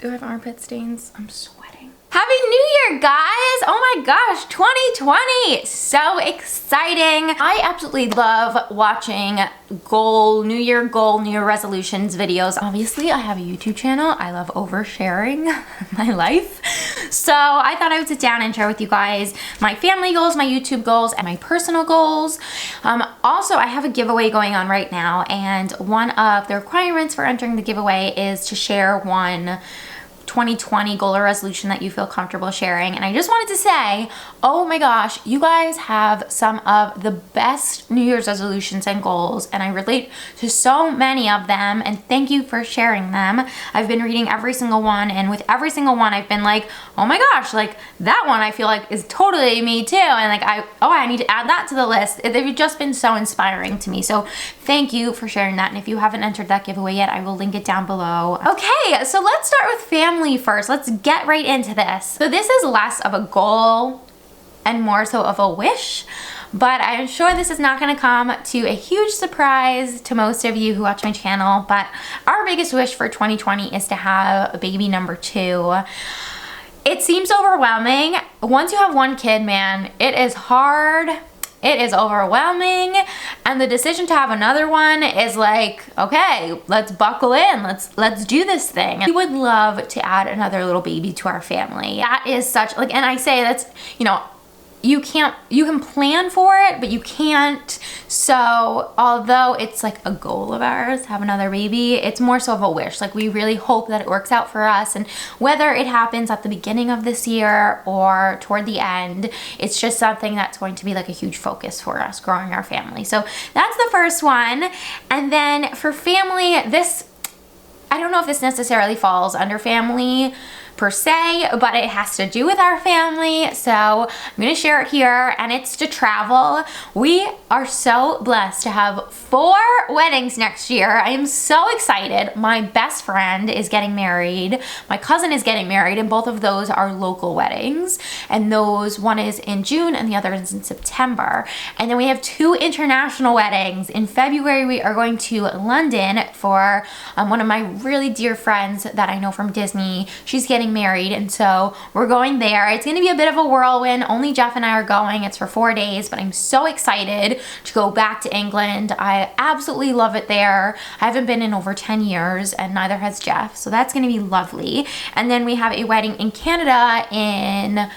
Do I have armpit stains? I'm sweating. Happy New Year, guys! Oh my gosh, 2020! So exciting. I absolutely love watching New Year resolutions videos. Obviously, I have a YouTube channel. I love oversharing my life. So I thought I would sit down and share with you guys my family goals, my YouTube goals, and my personal goals. Also, I have a giveaway going on right now, and one of the requirements for entering the giveaway is to share one 2020 goal or resolution that you feel comfortable sharing. And I just wanted to say, oh my gosh, you guys have some of the best New Year's resolutions and goals, and I relate to so many of them, and thank you for sharing them. I've been reading every single one, and with every single one I've been like, oh my gosh, like that one I feel like is totally me too, and like I need to add that to the list. They've just been so inspiring to me, so thank you for sharing that. And if you haven't entered that giveaway yet, I will link it down below. Okay, so let's start with family first. Let's get right into this. So this is less of a goal and more so of a wish, but I'm sure this is not going to come to a huge surprise to most of you who watch my channel, but our biggest wish for 2020 is to have a baby number 2. It seems overwhelming. Once you have one kid, man, it is hard. It is overwhelming, and the decision to have another one is like, okay, let's buckle in, let's do this thing. We would love to add another little baby to our family. That is such, like, and I say that's, you know, you can plan for it, but you can't. So although it's like a goal of ours to have another baby, it's more so of a wish. Like, we really hope that it works out for us, and whether it happens at the beginning of this year or toward the end, it's just something that's going to be like a huge focus for us growing our family. So that's the first one. And then for family, this, I don't know if this necessarily falls under family per se, but it has to do with our family, so I'm gonna share it here, and it's to travel. We are so blessed to have 4 weddings next year. I am so excited. My best friend is getting married, my cousin is getting married, and both of those are local weddings, and those, one is in June and the other is in September. And then we have 2 international weddings. In February, we are going to London for one of my really dear friends that I know from Disney. She's getting married, and so we're going there. It's going to be a bit of a whirlwind. Only Jeff and I are going. It's for 4 days, but I'm so excited to go back to England. I absolutely love it there. I haven't been in over 10 years, and neither has Jeff, so that's going to be lovely. And then we have a wedding in Canada in,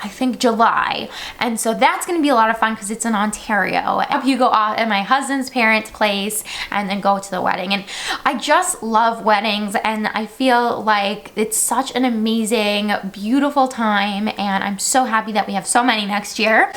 I think, July, and so that's gonna be a lot of fun because it's in Ontario. You go off at my husband's parents' place and then go to the wedding, and I just love weddings, and I feel like it's such an amazing, beautiful time, and I'm so happy that we have so many next year.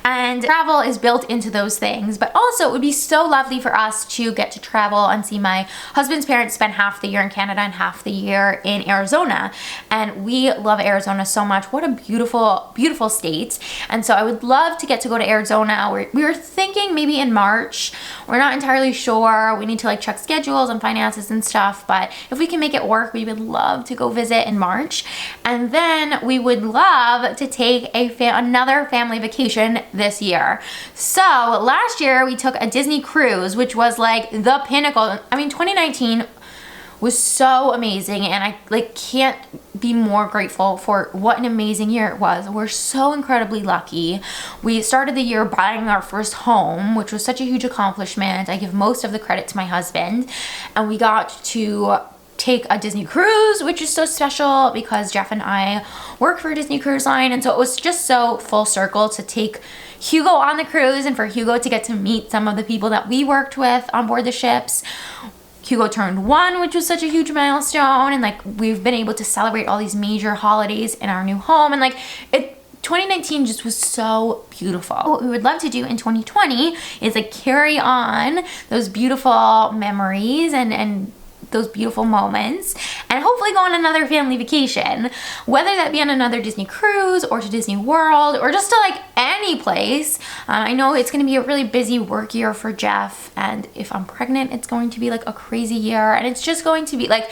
And travel is built into those things, but also it would be so lovely for us to get to travel and see my husband's parents spend half the year in Canada and half the year in Arizona, and we love Arizona so much. What a beautiful state. And so I would love to get to go to Arizona. We were thinking maybe in March. We're not entirely sure. We need to like check schedules and finances and stuff, but if we can make it work, we would love to go visit in March. And then we would love to take another family vacation this year. So last year we took a Disney cruise, which was like the pinnacle. I mean, 2019 was so amazing, and I like can't be more grateful for what an amazing year it was. We're so incredibly lucky. We started the year buying our first home, which was such a huge accomplishment. I give most of the credit to my husband, and we got to take a Disney cruise, which is so special because Jeff and I work for Disney Cruise Line, and so it was just so full circle to take Hugo on the cruise and for Hugo to get to meet some of the people that we worked with on board the ships. Hugo turned 1, which was such a huge milestone, and like we've been able to celebrate all these major holidays in our new home, and like 2019 just was so beautiful. What we would love to do in 2020 is like carry on those beautiful memories and those beautiful moments, and hopefully go on another family vacation, whether that be on another Disney cruise or to Disney World or just to like any place. I know it's going to be a really busy work year for Jeff, and if I'm pregnant, it's going to be like a crazy year, and it's just going to be like,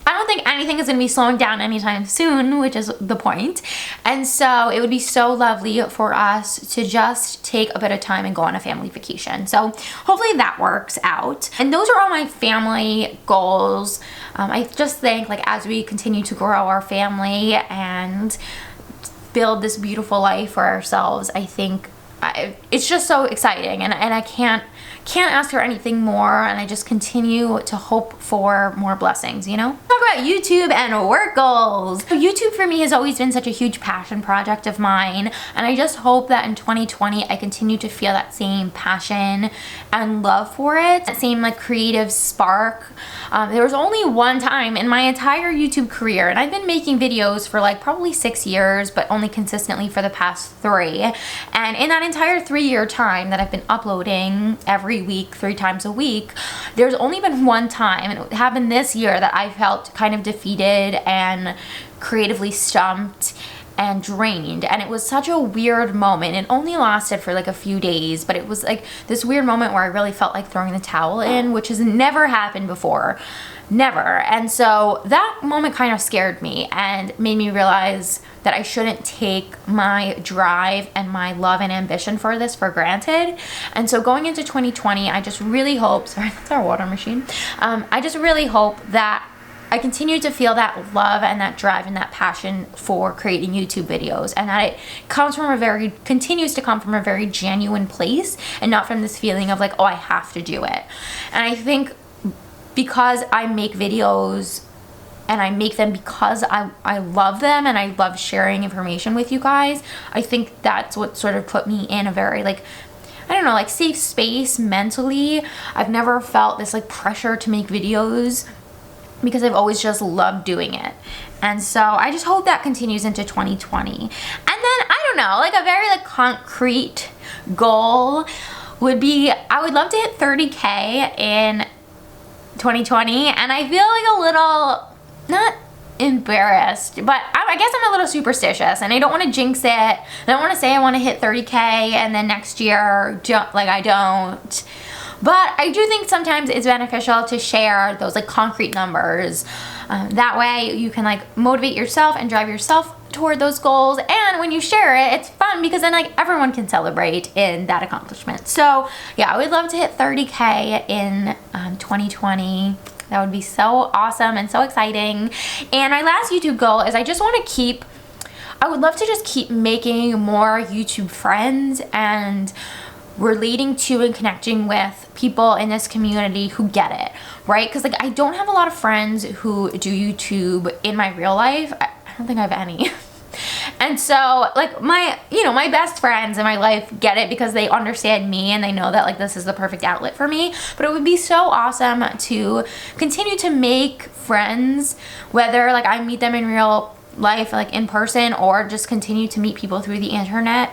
I don't think anything is going to be slowing down anytime soon, which is the point. And so it would be so lovely for us to just take a bit of time and go on a family vacation. So hopefully that works out. And those are all my family goals. I just think like as we continue to grow our family and build this beautiful life for ourselves, I think it's just so exciting, and I can't ask for anything more, and I just continue to hope for more blessings, you know? Talk about YouTube and work goals. So YouTube for me has always been such a huge passion project of mine, and I just hope that in 2020 I continue to feel that same passion and love for it, that same like creative spark. There was only one time in my entire YouTube career, and I've been making videos for like probably 6 years, but only consistently for the past 3. And in that entire 3-year time that I've been uploading every week, 3 times a week, there's only been one time, and it happened this year, that I felt kind of defeated and creatively stumped and drained. And it was such a weird moment. It only lasted for like a few days, but it was like this weird moment where I really felt like throwing the towel in, which has never happened before. Never. And so that moment kind of scared me and made me realize that I shouldn't take my drive and my love and ambition for this for granted. And so going into 2020, I just really hope, sorry, that's our water machine. I just really hope that I continue to feel that love and that drive and that passion for creating YouTube videos, and that it continues to come from a very genuine place and not from this feeling of like, oh, I have to do it. And I think because I make videos and I make them because I love them and I love sharing information with you guys, I think that's what sort of put me in a very like, I don't know, like safe space mentally. I've never felt this like pressure to make videos because I've always just loved doing it. And so I just hope that continues into 2020. And then, I don't know, like a very like concrete goal would be, I would love to hit 30K in 2020, and I feel like a little, not embarrassed, but I guess I'm a little superstitious, and I don't want to jinx it. I don't want to say I want to hit 30K and then next year, like I don't. But I do think sometimes it's beneficial to share those like concrete numbers. That way you can like motivate yourself and drive yourself toward those goals, and when you share it, it's fun because then like everyone can celebrate in that accomplishment. So yeah, I would love to hit 30K in 2020. That would be so awesome and so exciting. And my last YouTube goal is I would love to just keep making more YouTube friends and relating to and connecting with people in this community who get it, right? Because like I don't have a lot of friends who do YouTube in my real life. I don't think I have any. And so like my best friends in my life get it because they understand me and they know that like this is the perfect outlet for me. But it would be so awesome to continue to make friends, whether like I meet them in real life, like in person, or just continue to meet people through the internet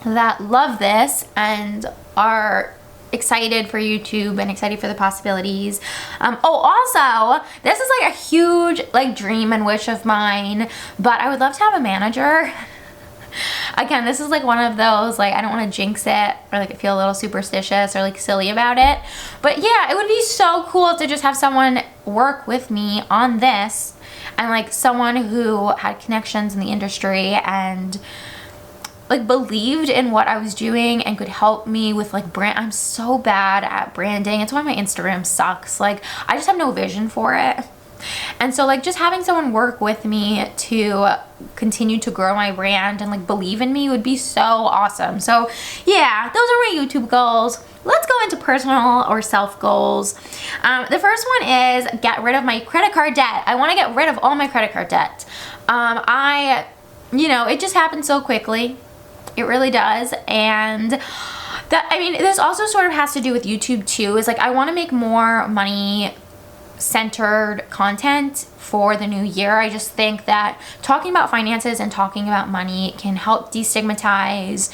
that love this and are excited for YouTube and excited for the possibilities. Also, this is like a huge like dream and wish of mine, but I would love to have a manager. Again, this is like one of those, like I don't want to jinx it or like feel a little superstitious or like silly about it. But yeah, it would be so cool to just have someone work with me on this, and like someone who had connections in the industry and like believed in what I was doing and could help me with like brand. I'm so bad at branding. It's why my Instagram sucks. Like I just have no vision for it. And so like just having someone work with me to continue to grow my brand and like believe in me would be so awesome. So yeah, those are my YouTube goals. Let's go into personal or self goals. The first one is get rid of my credit card debt. I want to get rid of all my credit card debt. It just happened so quickly. It really does. And this also sort of has to do with YouTube too, is like I want to make more money centered content for the new year. I just think that talking about finances and talking about money can help destigmatize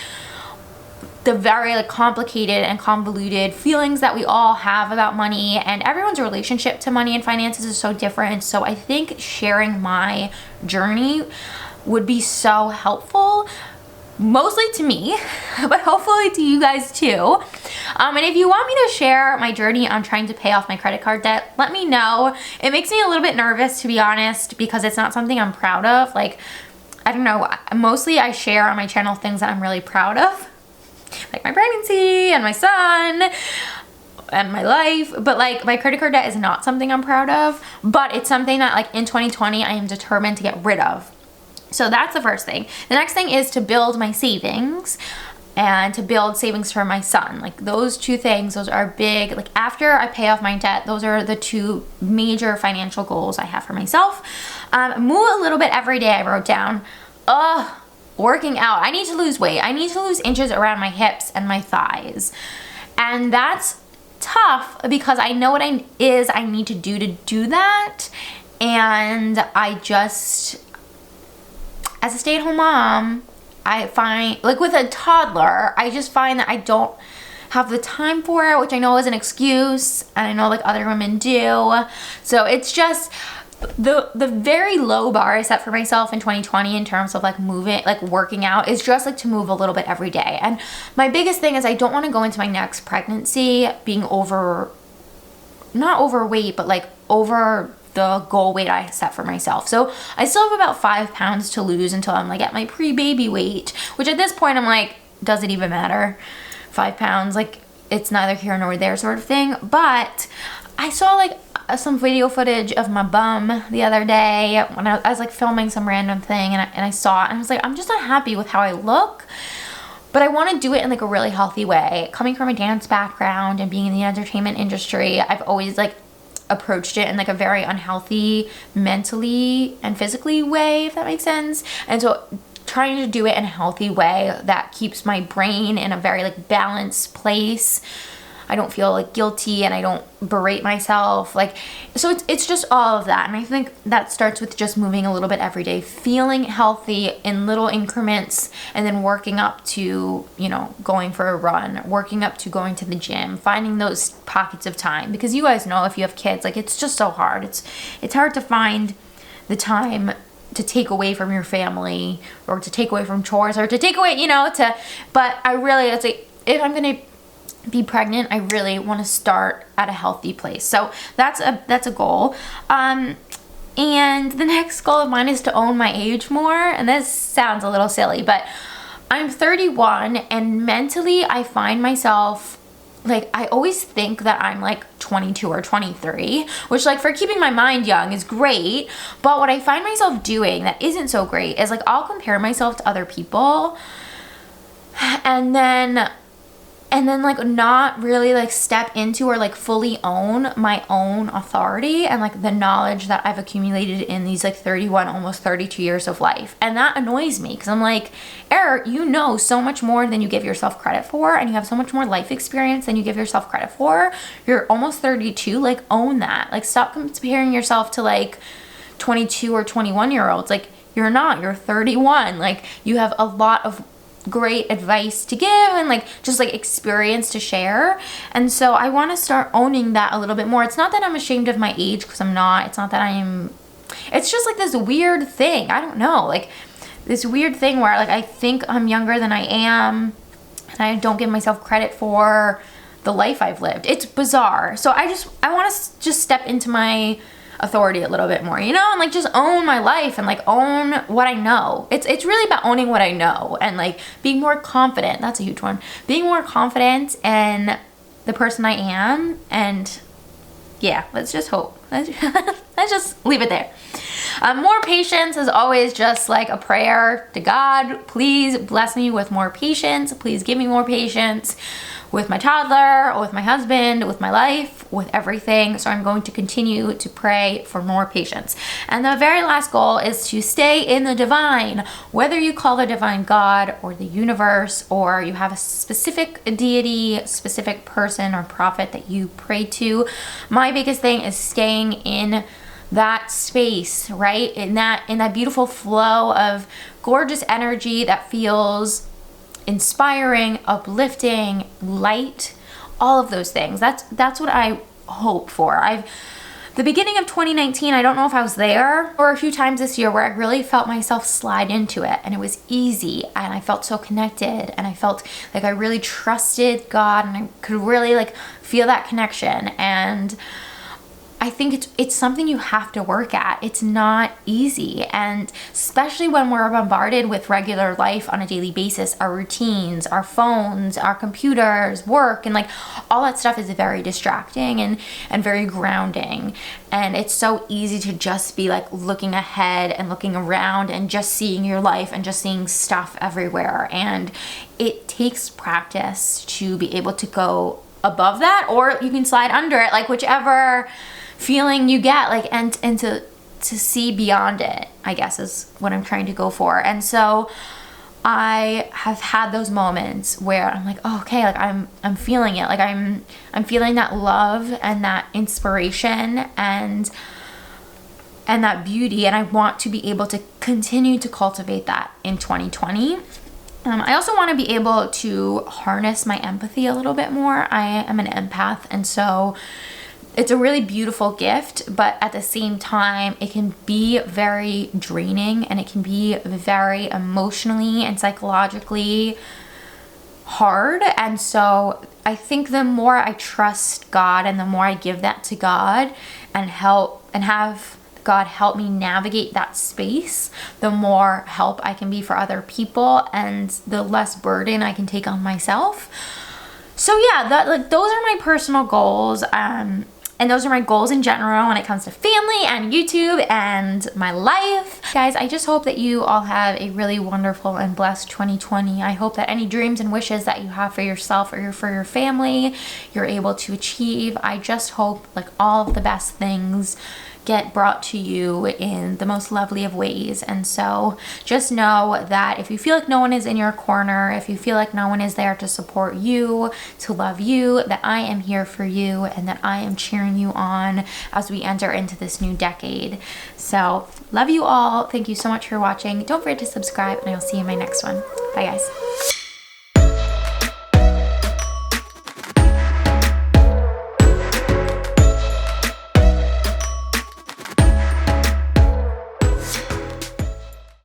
the very like complicated and convoluted feelings that we all have about money, and everyone's relationship to money and finances is so different. So I think sharing my journey would be so helpful, mostly to me, but hopefully to you guys too. And if you want me to share my journey on trying to pay off my credit card debt, let me know. It makes me a little bit nervous, to be honest, because it's not something I'm proud of. Like, I don't know, mostly I share on my channel things that I'm really proud of, like my pregnancy and my son. and my life, but like my credit card debt is not something I'm proud of, but it's something that like in 2020 I am determined to get rid of. So that's the first thing. The next thing is to build my savings and to build savings for my son. Like those two things, those are big. Like after I pay off my debt, those are the two major financial goals I have for myself. Move a little bit every day, I wrote down. Working out. I need to lose weight. I need to lose inches around my hips and my thighs. And that's tough because I know what I need to do that. And I just, as a stay-at-home mom, I find, like with a toddler, I just find that I don't have the time for it, which I know is an excuse, and I know like other women do. So it's just the very low bar I set for myself in 2020 in terms of like moving, like working out, is just like to move a little bit every day. And my biggest thing is I don't want to go into my next pregnancy being not overweight, but like over the goal weight I set for myself. So I still have about 5 pounds to lose until I'm like at my pre-baby weight, which at this point I'm like, does it even matter? 5 pounds, like it's neither here nor there sort of thing. But I saw like some video footage of my bum the other day when I was like filming some random thing, and I saw it and I was like, I'm just not happy with how I look, but I want to do it in like a really healthy way. Coming from a dance background and being in the entertainment industry, I've always like approached it in like a very unhealthy mentally and physically way, if that makes sense. And so trying to do it in a healthy way that keeps my brain in a very like balanced place. I don't feel like guilty and I don't berate myself. Like, so it's just all of that. And I think that starts with just moving a little bit every day, feeling healthy in little increments, and then working up to, you know, going for a run, working up to going to the gym, finding those pockets of time. Because you guys know, if you have kids, like it's just so hard. It's hard to find the time to take away from your family, or to take away from chores, or to take away, you know, but I really, it's like, if I'm going to be pregnant, I really want to start at a healthy place. So that's a goal. And the next goal of mine is to own my age more. And this sounds a little silly, but I'm 31 and mentally I find myself like, I always think that I'm like 22 or 23, which like for keeping my mind young is great. But what I find myself doing that isn't so great is like, I'll compare myself to other people and then like not really like step into or like fully own my own authority and like the knowledge that I've accumulated in these like 31, almost 32 years of life. And that annoys me because I'm like, you know so much more than you give yourself credit for, and you have so much more life experience than you give yourself credit for. You're almost 32, like own that. Like stop comparing yourself to like 22 or 21-year-olds. Like you're not, you're 31. Like you have a lot of great advice to give and like just like experience to share. And so I want to start owning that a little bit more. It's not that I'm ashamed of my age, because I'm not. It's not that it's just like this weird thing. I don't know, like this weird thing where like I think I'm younger than I am and I don't give myself credit for the life I've lived. It's bizarre. So I want to just step into my authority a little bit more, you know, and like just own my life and like own what I know. It's really about owning what I know and like being more confident. That's a huge one. Being more confident in the person I am. And yeah, let's just hope. Let's just leave it there. More patience is always just like a prayer to God. Please bless me with more patience. Please give me more patience with my toddler, or with my husband, with my life, with everything. So I'm going to continue to pray for more patience. And the very last goal is to stay in the divine, whether you call the divine God or the universe, or you have a specific deity, specific person or prophet that you pray to. My biggest thing is staying in that space, right? In that beautiful flow of gorgeous energy that feels inspiring, uplifting, light, all of those things. That's what I hope for. The beginning of 2019, I don't know if I was there, or a few times this year where I really felt myself slide into it, and it was easy, and I felt so connected, and I felt like I really trusted God, and I could really like feel that connection. And I think it's something you have to work at. It's not easy. And especially when we're bombarded with regular life on a daily basis, our routines, our phones, our computers, work, and like all that stuff is very distracting and very grounding. And it's so easy to just be like looking ahead and looking around and just seeing your life and just seeing stuff everywhere. And it takes practice to be able to go above that, or you can slide under it, like whichever feeling you get, like, and to see beyond it, I guess is what I'm trying to go for. And so I have had those moments where I'm like, oh, okay, like I'm feeling it, like I'm feeling that love and that inspiration and that beauty, and I want to be able to continue to cultivate that in 2020. I also want to be able to harness my empathy a little bit more. I am an empath, and so it's a really beautiful gift, but at the same time, it can be very draining, and it can be very emotionally and psychologically hard. And so I think the more I trust God and the more I give that to God and have God help me navigate that space, the more help I can be for other people and the less burden I can take on myself. So yeah, those are my personal goals. And those are my goals in general when it comes to family and YouTube and my life. Guys, I just hope that you all have a really wonderful and blessed 2020. I hope that any dreams and wishes that you have for yourself or for your family, you're able to achieve. I just hope like all of the best things get brought to you in the most lovely of ways. And so just know that if you feel like no one is in your corner, if you feel like no one is there to support you, to love you, that I am here for you and that I am cheering you on as we enter into this new decade. So love you all. Thank you so much for watching. Don't forget to subscribe, and I will see you in my next one. Bye guys.